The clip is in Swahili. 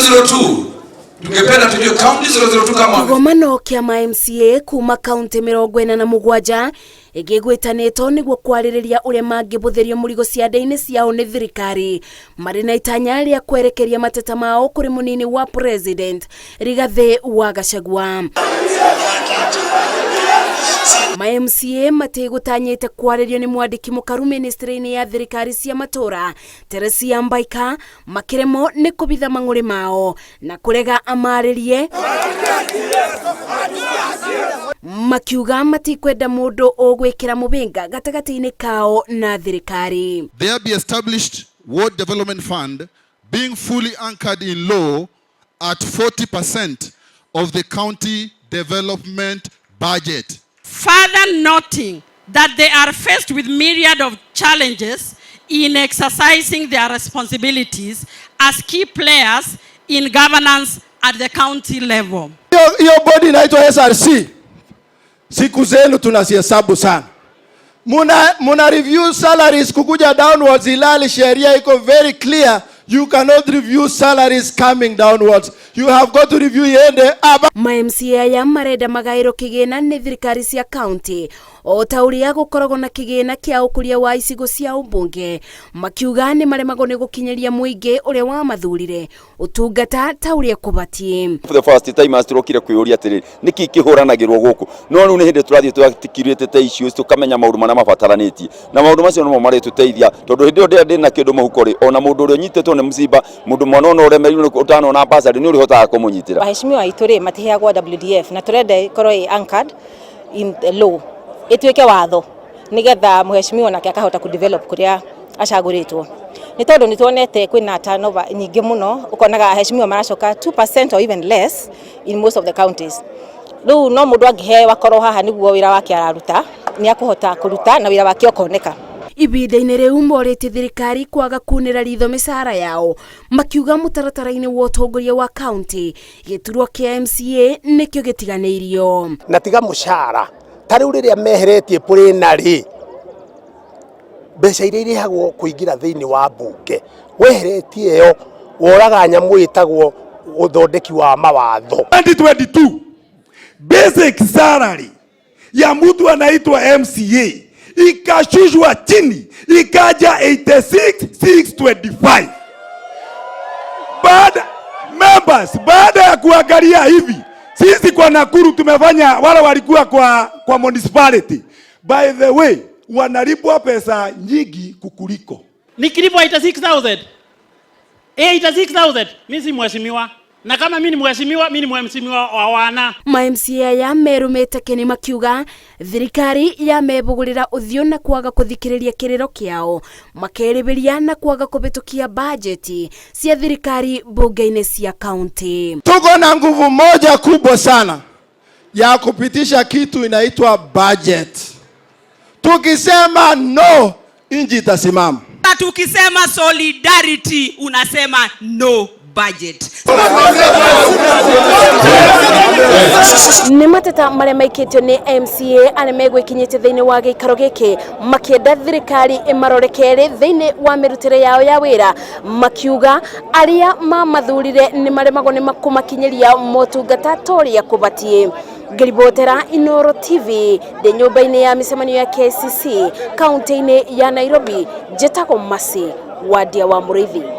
002 tungependa tujue county 002 kama kigomano kĩa ma MCA kuma county 47 igĩgwitanĩtwo nĩguo kwarĩrĩria ũrĩa mangĩbũthĩrio mũrigo ciande-inĩ ciao nĩ thirikari marĩ na itanya rĩa kwerekeria mateta mao kũrĩ mũnini wa president Rigathi wa Gachagua. Ma MCA mategũtanyĩte kwarĩrio nĩ mwandĩki mũkaru ministry-inĩ ya thirikari cia matũũra Teresia Mbaika makĩremwo nĩ kũbitha mang'ũrĩ mao na kũrega amarĩrie makiuga matikwenda mũndũ ũgwĩkĩra mũbĩnga gatagatĩ-inĩ kao na thirikari. There be established Ward Development Fund being fully anchored in law at 40% of the county development budget. Further noting that they are faced with myriad of challenges in exercising their responsibilities as key players in governance at the county level. Hiyo body inaitwa SRC. Siku zenu tunazihesabu sana. Muna review salaries kukuja downwards, ilali sheria iko very clear. You cannot review salaries coming downwards. You have got to review yende aba. Ma MCA ya marenda magayagĩrwo kĩgĩna nĩ thirikari cia county o ta ũrĩa gũkoragwo na kĩgĩna kĩa ũkũria wa icigo cia ũmbunge makiuga nĩ maremagwo nĩ gũkinyĩria mũingĩ ũrĩa wa mathurire ũtungata ta ũrĩa kũbatie. For the first time asturokire kwĩũria atĩrĩ nĩkĩ kĩhũranagĩrwo gũkũ no rĩu nĩ hĩndĩ tũrathiĩ twatikirĩte ta issues tukamenya maũndũ marĩa mabataranĩtie na maũndũ macio no marĩ tũteithia tondũ hĩndĩ ĩyo ndĩ na kĩndũ mũhuko rĩ ona mũndũ ũrĩa ũnyitĩtwo nĩ mũciba mũndũ mwana ona ũremerirwo nĩ ũtanona ambassador nĩ ũrĩhotaga kũmũnyitĩra. Waheshimiwa aitũ rĩ matiheagwo WDF na tũrenda ikorwo anchored in the law ituĩke watho nigetha muheshimiwa nake akahota kudevelop kuria acagũrĩtwo nĩ tondũ nĩ tuonete kwĩna turnover nyingĩ mũno ukonaga aheshimiwa maracoka 2% or even less in most of the counties. Rĩu no mũndũ angĩheo akorwo haha nĩguo wĩra wake araruta nĩ akũhota kũruta na wĩra wake ũkoneka. Ibinda-inĩ rĩu morĩtie thirikari kwaga kunĩra ritho mĩcara yao makiuga mũtaratara-inĩ wa ũtongoria wa county gĩturwa kĩa MCA nĩkĩo gĩtiganĩirio na tiga mũcara tarĩu rĩrĩa meheretie pũrĩ rĩ mbeca iria irĩhagwo kũingĩra thĩinĩ wa mbunge weheretie ĩyo woraga nyamũ ĩtagwo ũthondeki wa mawatho. 2022 basic salary ya mtu anaitwa MCA ikashushwa chini ikaja 86,625. Baada ya kuangalia hivi sisi kwa Nakuru tumefanya wale walikuwa kwa municipality by the way wanalipwa pesa nyingi kukuliko. Nikilipwa 86,000 86,000 mimi si mheshimiwa na kama mimi ni mheshimiwa mimi ni mheshimiwa wa wana. Ma MCA ya merumĩte kĩnĩ makiuga thirikari ya mebũgũrĩra ũthiũ na kwaga kũthikĩrĩria kĩrĩro kĩao makerĩbĩria na kwaga kũbĩtũkia bajeti cia thirikari bunge-inĩ cia county. Tuko na nguvu moja kubwa sana ya kupitisha kitu inaitwa budget. Tukisema no inji itasimama. Tukisema solidarity unasema no budget. Nĩ mateta marĩa maikĩtio nĩ MCA arĩa megwĩkinyĩte thĩinĩ wa gĩikaro gĩkĩ makĩenda thirikari ĩmarore thĩinĩ wa mĩrutĩre yao ya wĩra makiuga arĩa mamathurire nĩ maremagwo nĩ kũmakinyĩria motungata ta ũrĩa kũbatie. Ngĩribotera Inooro TV ndĩ nyũmba-inĩ ya mĩcemanio ya KCC kaunti-inĩ ya Nairobi njĩtagwo Masi Wadia wa Mũrĩithi.